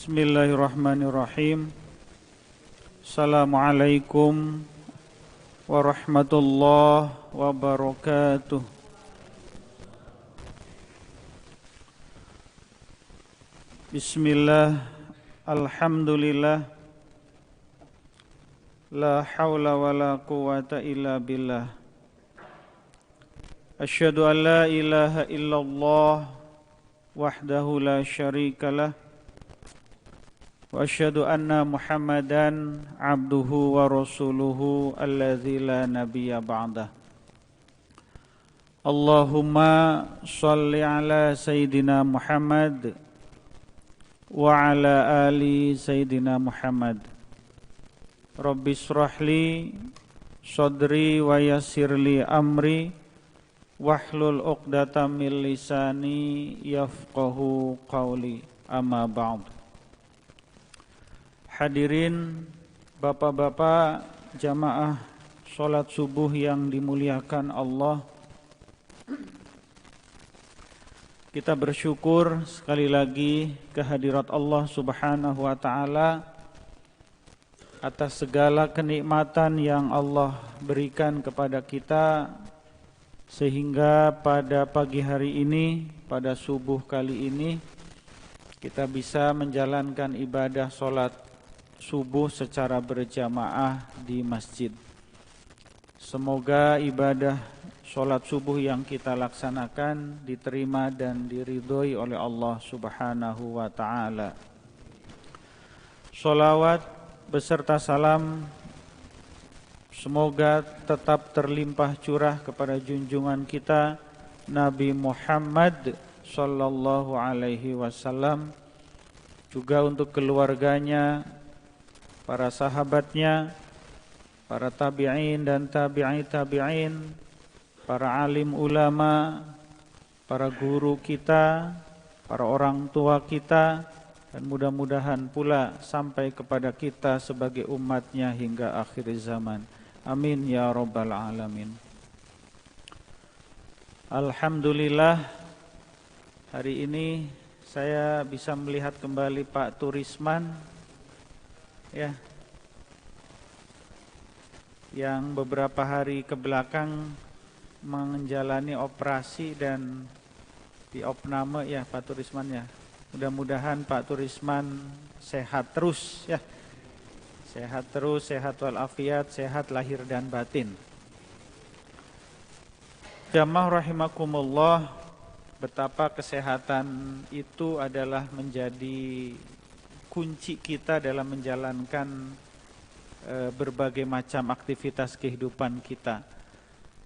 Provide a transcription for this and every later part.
Bismillahirrahmanirrahim. Assalamualaikum warahmatullahi wabarakatuh. Bismillah, alhamdulillah, la hawla wa la quwata illa billah. Asyhadu an la ilaha illallah wahdahu la syarikalah. Wa asyhadu anna Muhammadan abduhu wa rasuluhu alladzi la nabiyya ba'dah. Allahumma shalli ala Sayyidina Muhammad wa ala ali Sayyidina Muhammad. Rabbi shrahli sadri wa yassirli amri wahlul 'uqdatam min lisani yafqahu qawli. Amma ba'd. Hadirin bapak-bapak jamaah sholat subuh yang dimuliakan Allah, kita bersyukur sekali lagi kehadirat Allah subhanahu wa ta'ala atas segala kenikmatan yang Allah berikan kepada kita, sehingga pada pagi hari ini, pada subuh kali ini, kita bisa menjalankan ibadah sholat subuh secara berjamaah di masjid. Semoga ibadah sholat subuh yang kita laksanakan diterima dan diridhoi oleh Allah subhanahu wa ta'ala. Sholawat beserta salam semoga tetap terlimpah curah kepada junjungan kita Nabi Muhammad sallallahu alaihi wasallam, juga untuk keluarganya, para sahabatnya, para tabi'in dan tabi'i tabi'in, para alim ulama, para guru kita, para orang tua kita, dan mudah-mudahan pula sampai kepada kita sebagai umatnya hingga akhir zaman. Amin ya rabbal alamin. Alhamdulillah, hari ini saya bisa melihat kembali Pak Turisman, ya, yang beberapa hari ke belakang menjalani operasi dan diopname, ya Pak Turisman, ya. Mudah-mudahan Pak Turisman sehat terus, ya. Sehat terus, sehat walafiat, sehat lahir dan batin. Jamaah rahimakumullah, betapa kesehatan itu adalah menjadi kunci kita dalam menjalankan berbagai macam aktivitas kehidupan kita,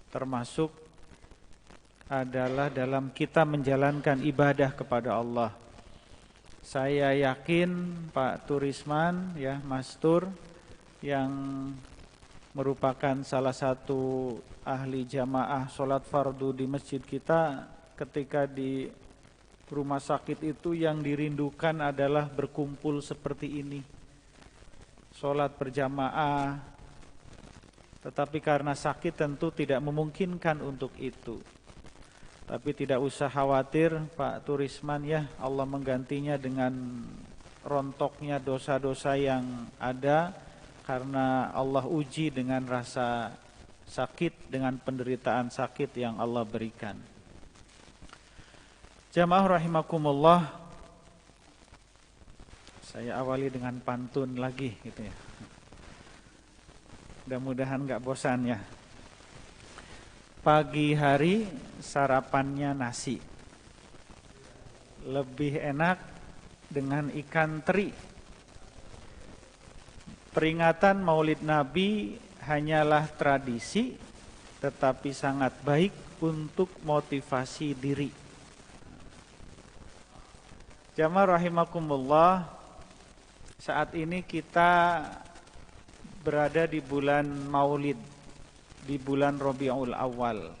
termasuk adalah dalam kita menjalankan ibadah kepada Allah. Saya yakin Pak Turisman, ya Mas Tur, yang merupakan salah satu ahli jamaah sholat fardu di masjid kita, ketika di rumah sakit itu yang dirindukan adalah berkumpul seperti ini, sholat berjamaah. Tetapi karena sakit tentu tidak memungkinkan untuk itu. Tapi tidak usah khawatir Pak Turisman, ya, Allah menggantinya dengan rontoknya dosa-dosa yang ada, karena Allah uji dengan rasa sakit, dengan penderitaan sakit yang Allah berikan. Jamaah rahimakumullah, saya awali dengan pantun lagi gitu, ya. Mudah-mudahan gak bosan, ya. Pagi hari sarapannya nasi, lebih enak dengan ikan teri. Peringatan Maulid Nabi hanyalah tradisi, tetapi sangat baik untuk motivasi diri. Jamaah rahimakumullah, saat ini kita berada di bulan Maulid, di bulan Rabiul Awal.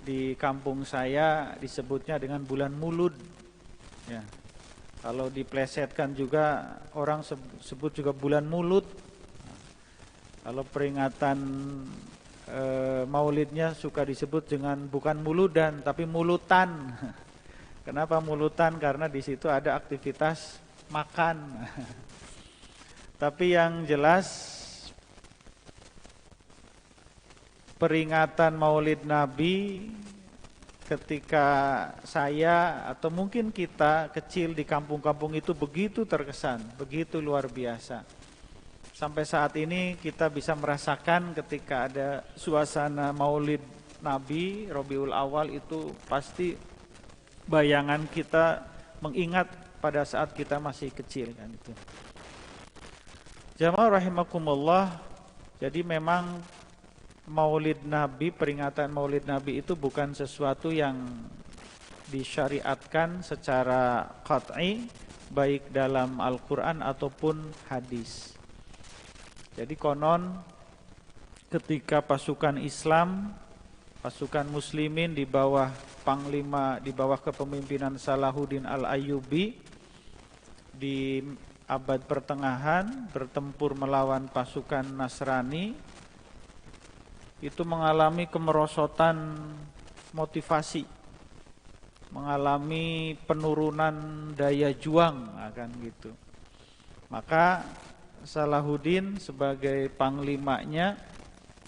Di kampung saya disebutnya dengan bulan Mulud, ya. Kalau diplesetkan juga orang sebut juga bulan Mulut. Kalau peringatan Maulidnya suka disebut dengan bukan muludan tapi mulutan. Kenapa mulutan? Karena di situ ada aktivitas makan. Tapi yang jelas peringatan Maulid Nabi ketika saya atau mungkin kita kecil di kampung-kampung itu begitu terkesan, begitu luar biasa. Sampai saat ini kita bisa merasakan ketika ada suasana Maulid Nabi Rabiul Awal itu pasti bayangan kita mengingat pada saat kita masih kecil kan itu. Jamaah rahimakumullah, jadi memang Maulid Nabi, peringatan Maulid Nabi itu bukan sesuatu yang disyariatkan secara qat'i baik dalam Al-Qur'an ataupun hadis. Jadi konon ketika pasukan Islam, pasukan muslimin di bawah panglima, di bawah kepemimpinan Salahuddin Al-Ayyubi di abad pertengahan bertempur melawan pasukan Nasrani, itu mengalami kemerosotan motivasi, mengalami penurunan daya juang akan gitu. Maka Salahuddin sebagai panglimanya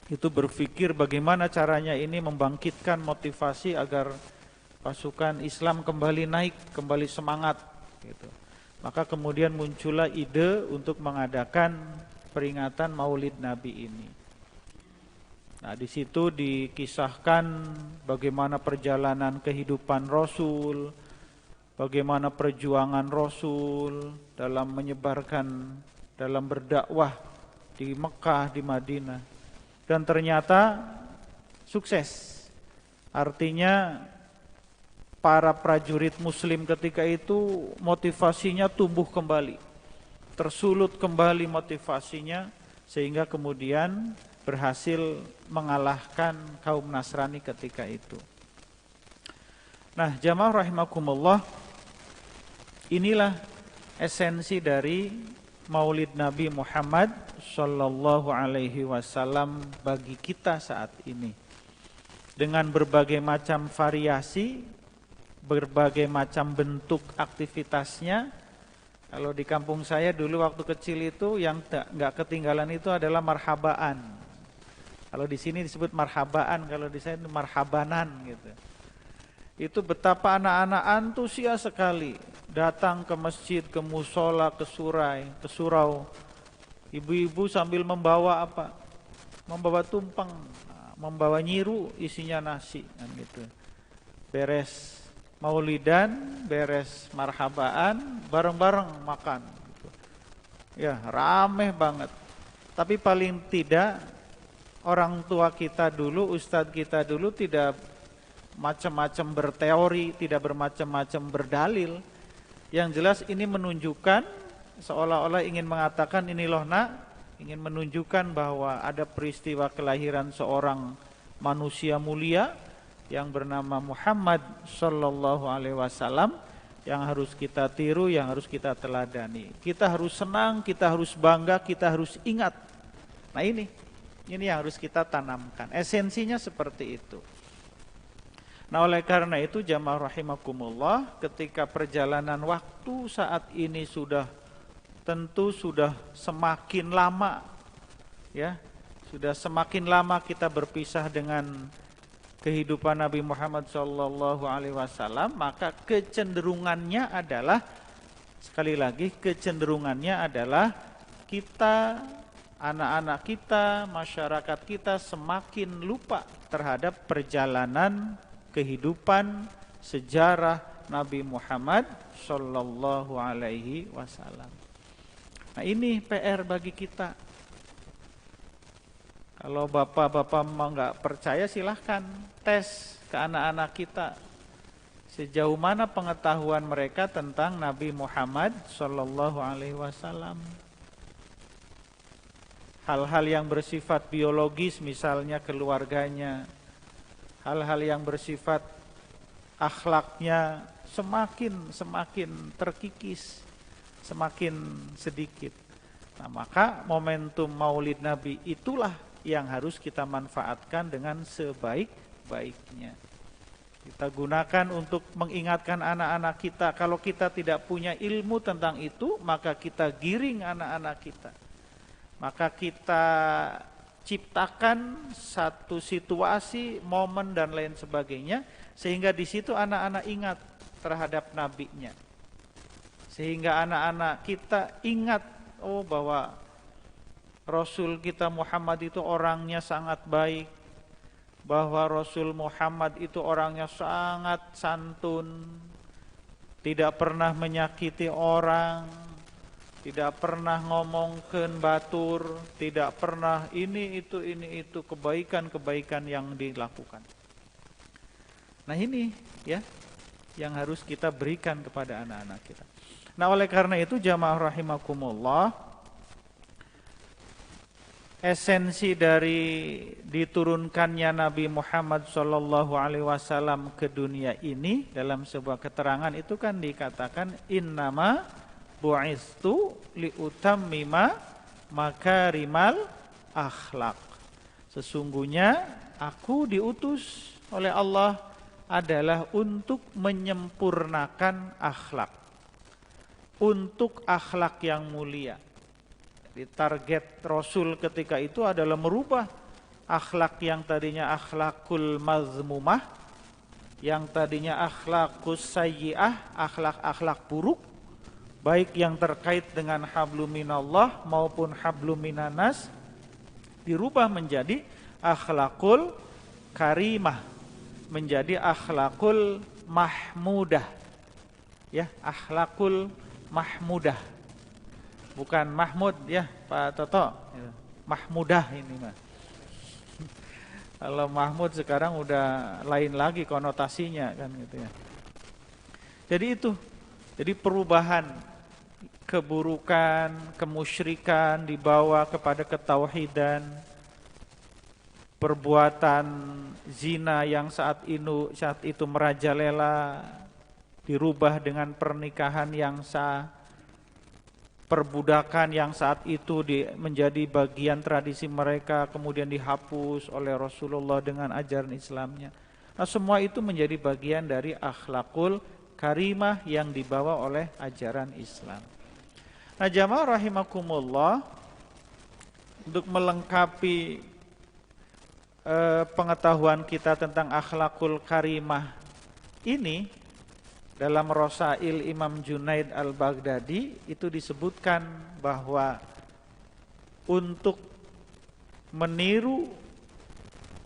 itu berpikir bagaimana caranya ini membangkitkan motivasi agar pasukan Islam kembali naik, kembali semangat gitu. Maka kemudian muncullah ide untuk mengadakan peringatan Maulid Nabi ini. Nah, di situ dikisahkan bagaimana perjalanan kehidupan Rasul, bagaimana perjuangan Rasul dalam menyebarkan, dalam berdakwah di Mekah, di Madinah. Dan ternyata sukses. Artinya para prajurit muslim ketika itu motivasinya tumbuh kembali, tersulut kembali motivasinya, sehingga kemudian berhasil mengalahkan kaum Nasrani ketika itu. Nah, jamaah rahimakumullah, inilah esensi dari Maulid Nabi Muhammad sallallahu alaihi wasallam bagi kita saat ini. Dengan berbagai macam variasi, berbagai macam bentuk aktivitasnya. Kalau di kampung saya dulu waktu kecil itu yang nggak ketinggalan itu adalah marhabaan. Kalau di sini disebut marhabaan, kalau di saya itu marhabanan gitu. Itu betapa anak-anak antusias sekali datang ke masjid, ke musola, ke surau. Ibu-ibu sambil membawa apa? Membawa tumpeng, membawa nyiru isinya nasi kan gitu. Beres maulidan, beres marhabaan, bareng-bareng makan gitu. Ya, rameh banget. Tapi paling tidak orang tua kita dulu, ustadz kita dulu tidak macam-macam berteori, tidak bermacam-macam berdalil. Yang jelas ini menunjukkan seolah-olah ingin mengatakan ini loh nak, ingin menunjukkan bahwa ada peristiwa kelahiran seorang manusia mulia yang bernama Muhammad sallallahu alaihi wasallam yang harus kita tiru, yang harus kita teladani. Kita harus senang, kita harus bangga, kita harus ingat. Nah ini yang harus kita tanamkan. Esensinya seperti itu. Nah oleh karena itu jamaah rahimakumullah, ketika perjalanan waktu saat ini tentu sudah semakin lama ya, sudah semakin lama kita berpisah dengan kehidupan Nabi Muhammad sallallahu alaihi wasallam, maka kecenderungannya adalah, sekali lagi kecenderungannya adalah kita, anak-anak kita, masyarakat kita semakin lupa terhadap perjalanan kehidupan sejarah Nabi Muhammad sallallahu alaihi wasallam. Nah, ini PR bagi kita. Kalau bapak-bapak mau nggak percaya silahkan tes ke anak-anak kita. Sejauh mana pengetahuan mereka tentang Nabi Muhammad sallallahu alaihi wasallam. Hal-hal yang bersifat biologis misalnya keluarganya, hal-hal yang bersifat akhlaknya semakin terkikis, semakin sedikit. Nah, maka momentum Maulid Nabi itulah yang harus kita manfaatkan dengan sebaik-baiknya. Kita gunakan untuk mengingatkan anak-anak kita. Kalau kita tidak punya ilmu tentang itu, maka kita giring anak-anak kita. Maka kita ciptakan satu situasi, momen dan lain sebagainya, sehingga di situ anak-anak ingat terhadap nabinya. Sehingga anak-anak kita ingat, oh bahwa Rasul kita Muhammad itu orangnya sangat baik, bahwa Rasul Muhammad itu orangnya sangat santun, tidak pernah menyakiti orang, tidak pernah ngomongkeun batur, tidak pernah ini itu kebaikan-kebaikan yang dilakukan. Nah ini ya yang harus kita berikan kepada anak-anak kita. Nah oleh karena itu jamaah rahimakumullah, esensi dari diturunkannya Nabi Muhammad SAW ke dunia ini dalam sebuah keterangan itu kan dikatakan innama bu'istu liutammima makarimal akhlak. Sesungguhnya aku diutus oleh Allah adalah untuk menyempurnakan akhlak, untuk akhlak yang mulia. Jadi target Rasul ketika itu adalah merubah akhlak yang tadinya akhlakul mazmumah, yang tadinya akhlakus sayyi'ah, akhlak-akhlak buruk, baik yang terkait dengan hablum minallah maupun hablum minanas, dirubah menjadi akhlakul karimah, menjadi akhlakul mahmudah. Ya, akhlakul mahmudah. Bukan Mahmud ya, Pak Toto. Mahmudah ini mah. Kalau Mahmud sekarang udah lain lagi konotasinya kan gitu ya. Jadi itu. Jadi perubahan keburukan, kemusyrikan dibawa kepada ketauhidan. Perbuatan zina yang saat itu merajalela dirubah dengan pernikahan yang sah. Perbudakan yang saat itu menjadi bagian tradisi mereka kemudian dihapus oleh Rasulullah dengan ajaran Islamnya. Nah, semua itu menjadi bagian dari akhlakul karimah yang dibawa oleh ajaran Islam. Nah, jamaah rahimakumullah, untuk melengkapi pengetahuan kita tentang akhlakul karimah ini, dalam Rosail Imam Junaid al-Baghdadi itu disebutkan bahwa untuk meniru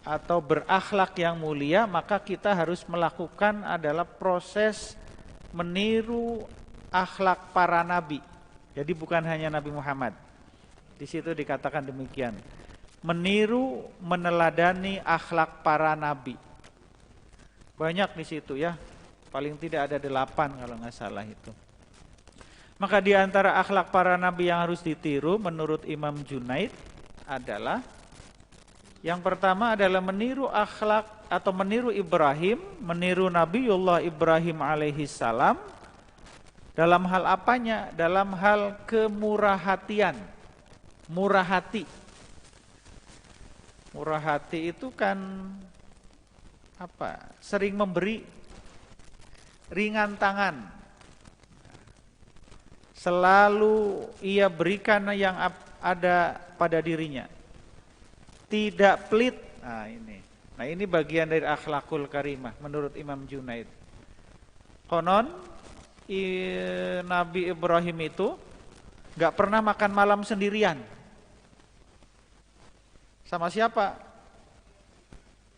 atau berakhlak yang mulia maka kita harus melakukan adalah proses meniru akhlak para nabi. Jadi bukan hanya Nabi Muhammad. Di situ dikatakan demikian. Meniru, meneladani akhlak para nabi. Banyak di situ ya. Paling tidak ada 8 kalau nggak salah itu. Maka di antara akhlak para nabi yang harus ditiru menurut Imam Junaid adalah yang pertama adalah meniru akhlak atau meniru Ibrahim, meniru Nabiullah Ibrahim alaihi salam dalam hal apanya? Dalam hal kemurahhatian, murah hati. Murah hati itu kan apa? Sering memberi, ringan tangan, selalu ia berikan yang ada pada dirinya, tidak pelit. Nah ini bagian dari akhlakul karimah menurut Imam Junaid. Konon Nabi Ibrahim itu gak pernah makan malam sendirian. Sama siapa?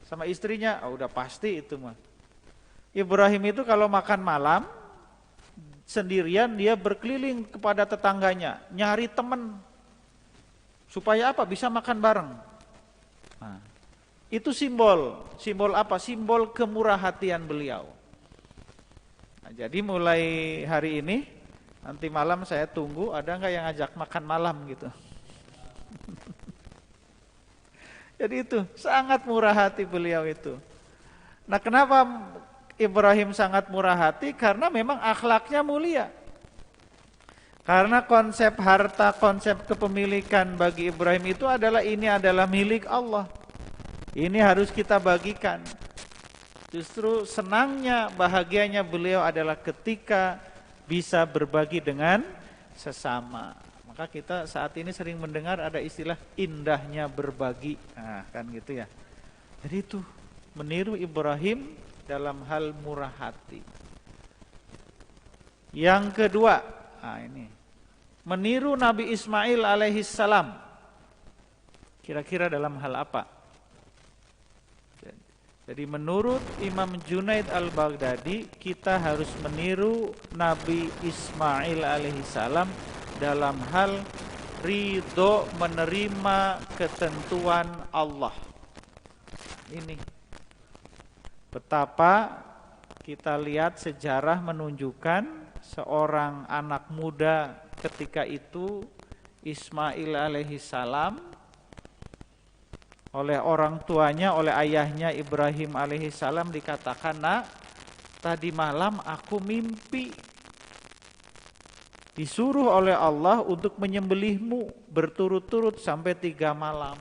Sama istrinya. Udah pasti itu mah. Ibrahim itu kalau makan malam sendirian dia berkeliling kepada tetangganya, nyari teman supaya apa? Bisa makan bareng. Nah, itu simbol apa? Simbol kemurahhatian beliau. Nah, jadi mulai hari ini nanti malam saya tunggu ada nggak yang ajak makan malam gitu. Jadi itu sangat murah hati beliau itu. Nah, kenapa Ibrahim sangat murah hati? Karena memang akhlaknya mulia. Karena konsep harta, konsep kepemilikan bagi Ibrahim itu adalah ini adalah milik Allah. Ini harus kita bagikan. Justru senangnya, bahagianya beliau adalah ketika bisa berbagi dengan sesama. Maka kita saat ini sering mendengar ada istilah indahnya berbagi. Nah, kan gitu ya. Jadi itu meniru Ibrahim dalam hal murah hati. Yang kedua, ini meniru Nabi Ismail alaihissalam. Kira-kira dalam hal apa? Jadi menurut Imam Junaid al-Baghdadi, kita harus meniru Nabi Ismail alaihissalam dalam hal ridho menerima ketentuan Allah. Ini betapa kita lihat sejarah menunjukkan seorang anak muda ketika itu, Ismail alaihissalam, oleh orang tuanya, oleh ayahnya Ibrahim alaihissalam dikatakan, "Nak, tadi malam aku mimpi disuruh oleh Allah untuk menyembelihmu berturut-turut sampai 3 malam."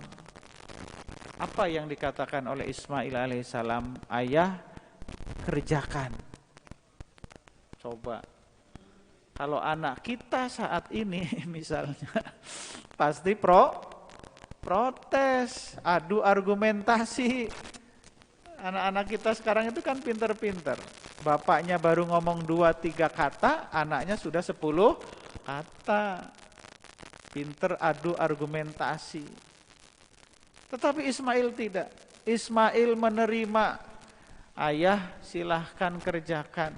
Apa yang dikatakan oleh Ismail alaihissalam? "Ayah, kerjakan." Coba kalau anak kita saat ini misalnya pasti protes, adu argumentasi. Anak-anak kita sekarang itu kan pinter-pinter. Bapaknya baru ngomong 2-3 kata, anaknya sudah 10 kata. Pinter adu argumentasi. Tetapi Ismail tidak. Ismail menerima, "Ayah, silahkan kerjakan.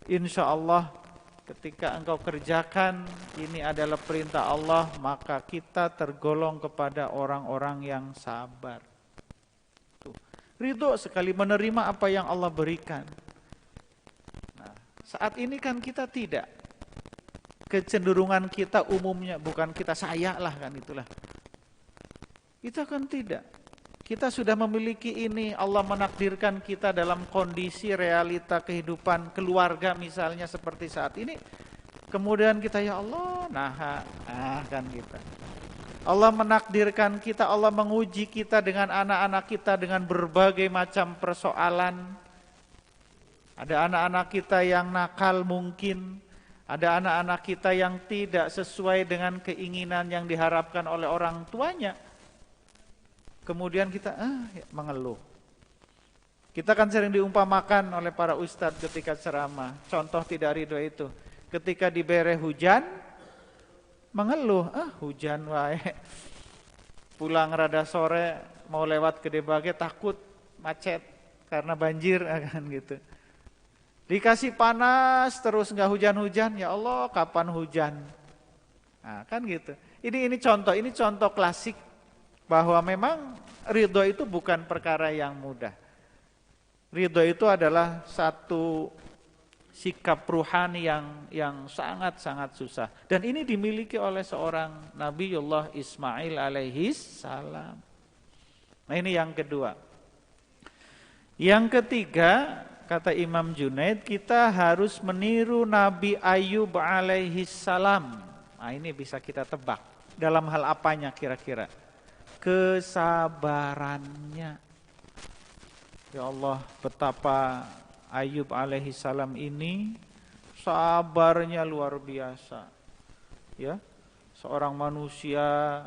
Insya Allah ketika engkau kerjakan, ini adalah perintah Allah, maka kita tergolong kepada orang-orang yang sabar." Tuh, ridho sekali menerima apa yang Allah berikan. Nah, saat ini kan kita tidak. Kecenderungan kita umumnya, bukan kita saya lah kan itulah. Kita kan tidak. Kita sudah memiliki ini, Allah menakdirkan kita dalam kondisi realita kehidupan keluarga misalnya seperti saat ini. Kemudian kita, ya Allah, kan kita. Allah menakdirkan kita, Allah menguji kita dengan anak-anak kita dengan berbagai macam persoalan. Ada anak-anak kita yang nakal mungkin, ada anak-anak kita yang tidak sesuai dengan keinginan yang diharapkan oleh orang tuanya. Kemudian kita mengeluh. Kita kan sering diumpamakan oleh para ustadz ketika ceramah. Contoh tidak ridho itu. Ketika diberi hujan, mengeluh. Hujan wae. Pulang rada sore, mau lewat Gede Bage takut macet karena banjir kan gitu. Dikasih panas terus nggak hujan-hujan, ya Allah kapan hujan? Nah, kan gitu. Ini contoh klasik. Bahwa memang ridho itu bukan perkara yang mudah. Ridho itu adalah satu sikap ruhani yang sangat-sangat susah. Dan ini dimiliki oleh seorang Nabiullah Ismail alaihis salam. Nah, ini yang kedua. Yang ketiga, kata Imam Junaid, kita harus meniru Nabi Ayub alaihis salam. Nah, ini bisa kita tebak. Dalam hal apanya kira-kira? Kesabarannya. Ya Allah, betapa Ayub alaihissalam ini sabarnya luar biasa. Ya, seorang manusia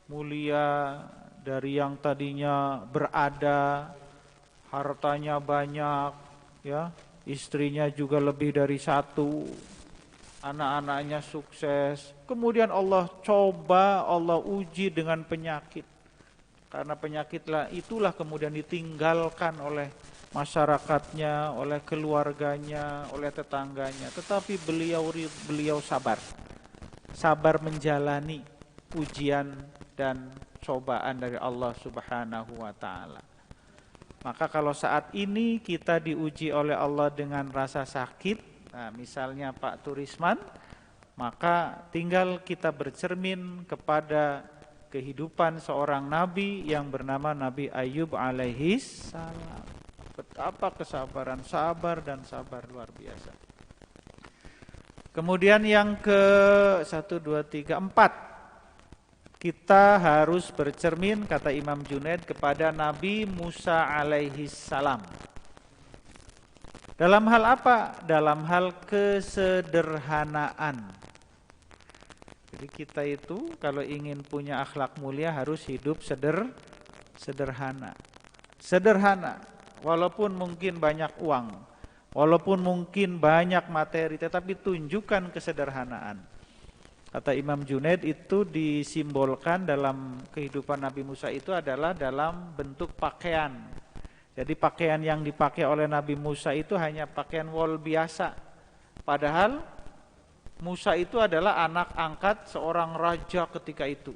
mulia dari yang tadinya berada, hartanya banyak, ya, istrinya juga lebih dari 1. Anak-anaknya sukses. Kemudian Allah coba, Allah uji dengan penyakit. Karena penyakitlah itulah kemudian ditinggalkan oleh masyarakatnya, oleh keluarganya, oleh tetangganya. Tetapi beliau sabar. Sabar menjalani ujian dan cobaan dari Allah Subhanahu wa taala. Maka kalau saat ini kita diuji oleh Allah dengan rasa sakit, nah, misalnya Pak Turisman, maka tinggal kita bercermin kepada kehidupan seorang nabi yang bernama Nabi Ayub alaihis salam. Betapa kesabaran, sabar dan sabar luar biasa. Kemudian yang ke 1, 2, 3, 4. Kita harus bercermin, kata Imam Junaid, kepada Nabi Musa alaihi salam. Dalam hal apa? Dalam hal kesederhanaan. Jadi kita itu kalau ingin punya akhlak mulia harus hidup sederhana. Sederhana, walaupun mungkin banyak uang, walaupun mungkin banyak materi, tetapi tunjukkan kesederhanaan. Kata Imam Junaid, itu disimbolkan dalam kehidupan Nabi Musa itu adalah dalam bentuk pakaian. Jadi pakaian yang dipakai oleh Nabi Musa itu hanya pakaian wol biasa. Padahal Musa itu adalah anak angkat seorang raja ketika itu.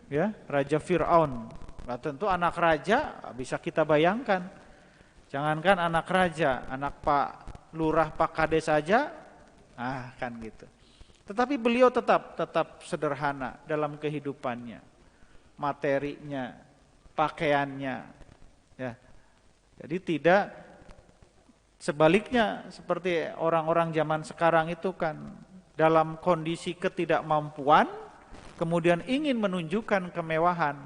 Ya, Raja Fir'aun. Nah, tentu anak raja bisa kita bayangkan. Jangankan anak raja, anak Pak Lurah Pak Kades saja, kan gitu. Tetapi beliau tetap sederhana dalam kehidupannya, materinya, pakaiannya, ya. Jadi tidak sebaliknya seperti orang-orang zaman sekarang itu kan dalam kondisi ketidakmampuan, kemudian ingin menunjukkan kemewahan.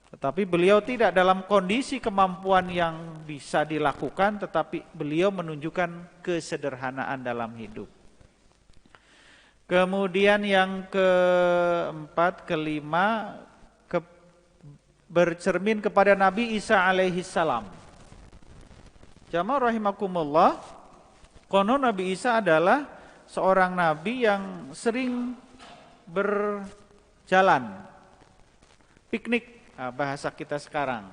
Tetapi beliau tidak dalam kondisi kemampuan yang bisa dilakukan, tetapi beliau menunjukkan kesederhanaan dalam hidup. Kemudian yang keempat, kelima, bercermin kepada Nabi Isa alaihi salam. Jamaah rahimakumullah, konon Nabi Isa adalah seorang nabi yang sering berjalan, piknik, bahasa kita sekarang,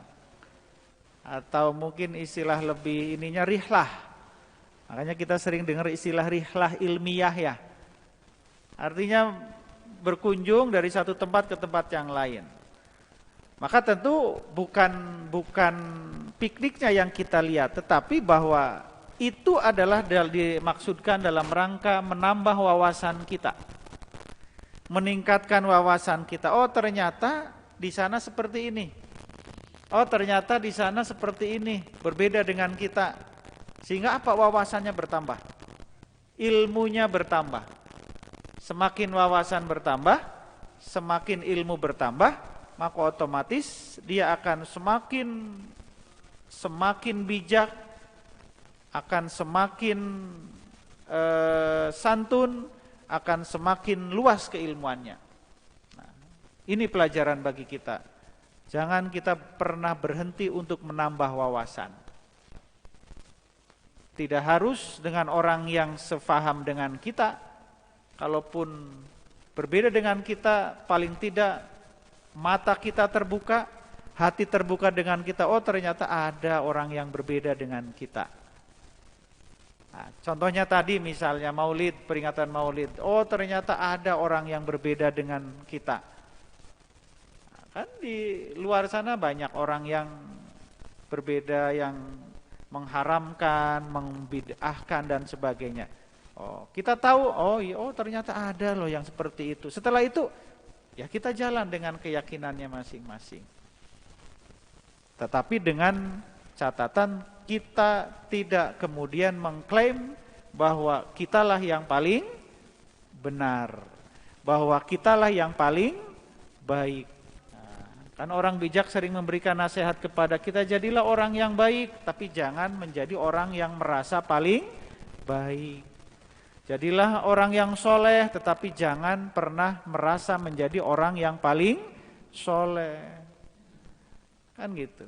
atau mungkin istilah lebih ininya rihlah. Makanya kita sering dengar istilah rihlah ilmiah ya. Artinya berkunjung dari satu tempat ke tempat yang lain. Maka tentu bukan pikniknya yang kita lihat, tetapi bahwa itu adalah dimaksudkan dalam rangka menambah wawasan kita, meningkatkan wawasan kita. Oh ternyata di sana seperti ini. Oh ternyata di sana seperti ini, berbeda dengan kita. Sehingga apa? Wawasannya bertambah, ilmunya bertambah. Semakin wawasan bertambah, semakin ilmu bertambah, maka otomatis dia akan semakin bijak, akan semakin santun, akan semakin luas keilmuannya. Nah, ini pelajaran bagi kita. Jangan kita pernah berhenti untuk menambah wawasan. Tidak harus dengan orang yang sefaham dengan kita. Kalaupun berbeda dengan kita, paling tidak mata kita terbuka, hati terbuka dengan kita. Oh ternyata ada orang yang berbeda dengan kita. Nah, contohnya tadi misalnya maulid, peringatan maulid. Oh ternyata ada orang yang berbeda dengan kita. Nah, kan di luar sana banyak orang yang berbeda, yang mengharamkan, membid'ahkan dan sebagainya. Oh, kita tahu, oh ternyata ada loh yang seperti itu. Setelah itu, ya kita jalan dengan keyakinannya masing-masing. Tetapi dengan catatan kita tidak kemudian mengklaim bahwa kitalah yang paling benar, bahwa kitalah yang paling baik. Kan orang bijak sering memberikan nasihat kepada kita, jadilah orang yang baik, tapi jangan menjadi orang yang merasa paling baik. Jadilah orang yang soleh, tetapi jangan pernah merasa menjadi orang yang paling soleh. Kan gitu.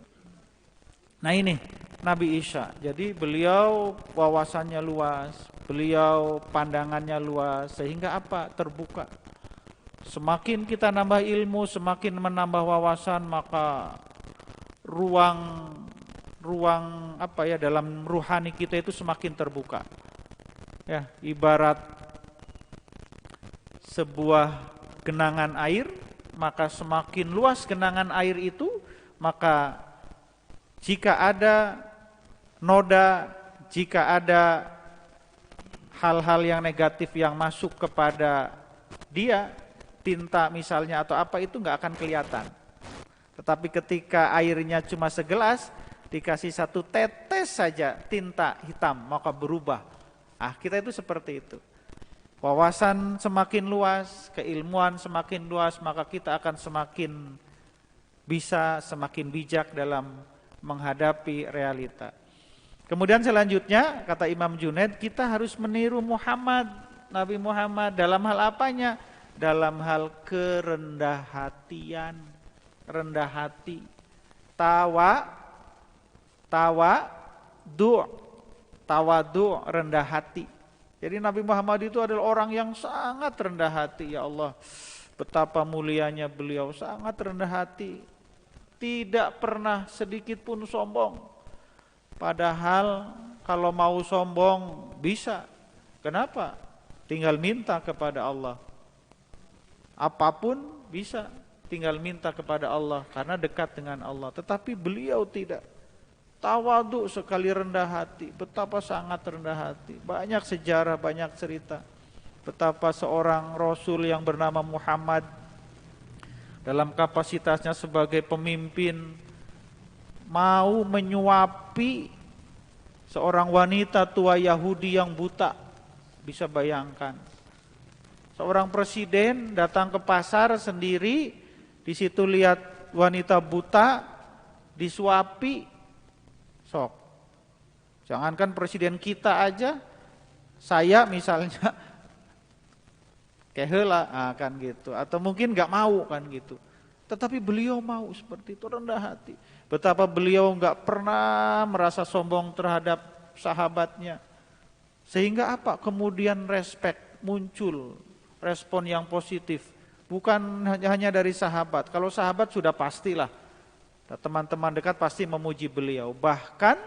Nah ini Nabi Isa, jadi beliau wawasannya luas, beliau pandangannya luas, sehingga apa? Terbuka. Semakin kita nambah ilmu, semakin menambah wawasan, maka ruang dalam ruhani kita itu semakin terbuka. Ya, ibarat sebuah genangan air, maka semakin luas genangan air itu, maka jika ada noda, jika ada hal-hal yang negatif yang masuk kepada dia, tinta misalnya atau apa, itu nggak akan kelihatan. Tetapi ketika airnya cuma segelas, dikasih satu tetes saja tinta hitam, maka berubah. Kita itu seperti itu. wawasan semakin luas, keilmuan semakin luas, maka kita akan semakin bisa, semakin bijak dalam menghadapi realita. Kemudian selanjutnya kata Imam Junaid, kita harus meniru Muhammad, Nabi Muhammad dalam hal apanya? Dalam hal kerendah hatian, rendah hati, tawadu, rendah hati. Jadi Nabi Muhammad itu adalah orang yang sangat rendah hati. Ya Allah, betapa mulianya beliau, sangat rendah hati. Tidak pernah sedikit pun sombong. Padahal kalau mau sombong bisa. Kenapa? Tinggal minta kepada Allah. Apapun bisa, tinggal minta kepada Allah karena dekat dengan Allah. Tetapi beliau tidak. Tawadu sekali, rendah hati. Betapa sangat rendah hati. Banyak sejarah, banyak cerita. Betapa seorang Rasul yang bernama Muhammad dalam kapasitasnya sebagai pemimpin mau menyuapi seorang wanita tua Yahudi yang buta. Bisa bayangkan. Seorang presiden datang ke pasar sendiri, di situ lihat wanita buta disuapi. Sok. Jangankan presiden kita aja, saya misalnya keheula kan gitu, atau mungkin nggak mau kan gitu. Tetapi beliau mau seperti itu, rendah hati. Betapa beliau nggak pernah merasa sombong terhadap sahabatnya. Sehingga apa? Kemudian respect muncul, respon yang positif. Bukan hanya dari sahabat. Kalau sahabat sudah pastilah, teman-teman dekat pasti memuji beliau. Bahkan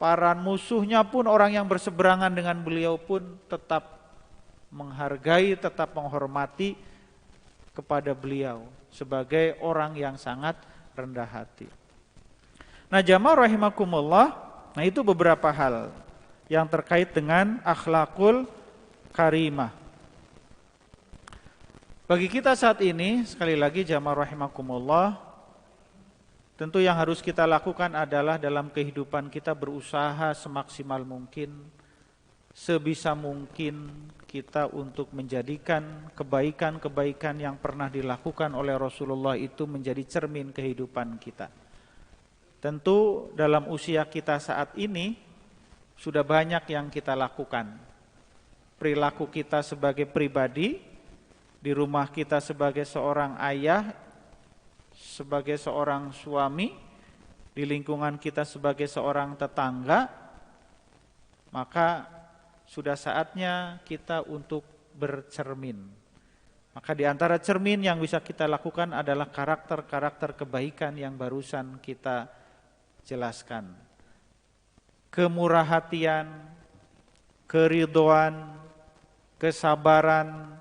para musuhnya pun, orang yang berseberangan dengan beliau pun tetap menghargai, tetap menghormati kepada beliau sebagai orang yang sangat rendah hati. Nah, jamaah rahimakumullah, nah itu beberapa hal yang terkait dengan akhlakul karimah. Bagi kita saat ini, sekali lagi jamaah rahimakumullah, tentu yang harus kita lakukan adalah dalam kehidupan kita berusaha semaksimal mungkin, sebisa mungkin kita untuk menjadikan kebaikan-kebaikan yang pernah dilakukan oleh Rasulullah itu menjadi cermin kehidupan kita. Tentu dalam usia kita saat ini sudah banyak yang kita lakukan. Perilaku kita sebagai pribadi, di rumah kita sebagai seorang ayah, sebagai seorang suami, di lingkungan kita sebagai seorang tetangga, maka sudah saatnya kita untuk bercermin. Maka di antara cermin yang bisa kita lakukan adalah karakter-karakter kebaikan yang barusan kita jelaskan. Kemurah hatian, keridhaan, kesabaran,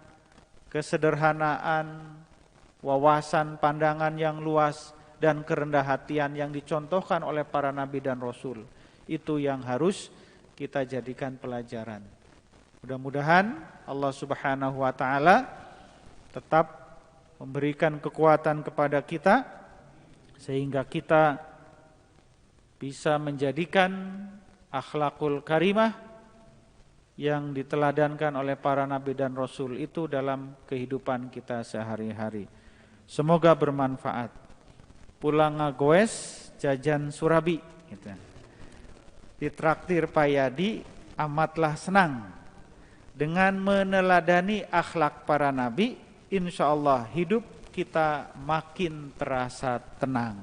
kesederhanaan, wawasan pandangan yang luas, dan kerendah hatian yang dicontohkan oleh para nabi dan rasul. Itu yang harus kita jadikan pelajaran. Mudah-mudahan Allah Subhanahu wa taala tetap memberikan kekuatan kepada kita sehingga kita bisa menjadikan akhlakul karimah yang diteladankan oleh para nabi dan rasul itu dalam kehidupan kita sehari-hari. Semoga bermanfaat. Pulang ngagoes jajan surabi gitu. Ditraktir payadi amatlah senang. Dengan meneladani akhlak para nabi, insyaallah hidup kita makin terasa tenang.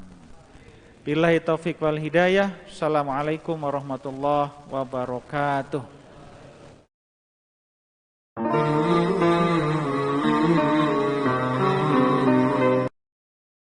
Billahi taufik wal hidayah. Assalamualaikum warahmatullahi wabarakatuh.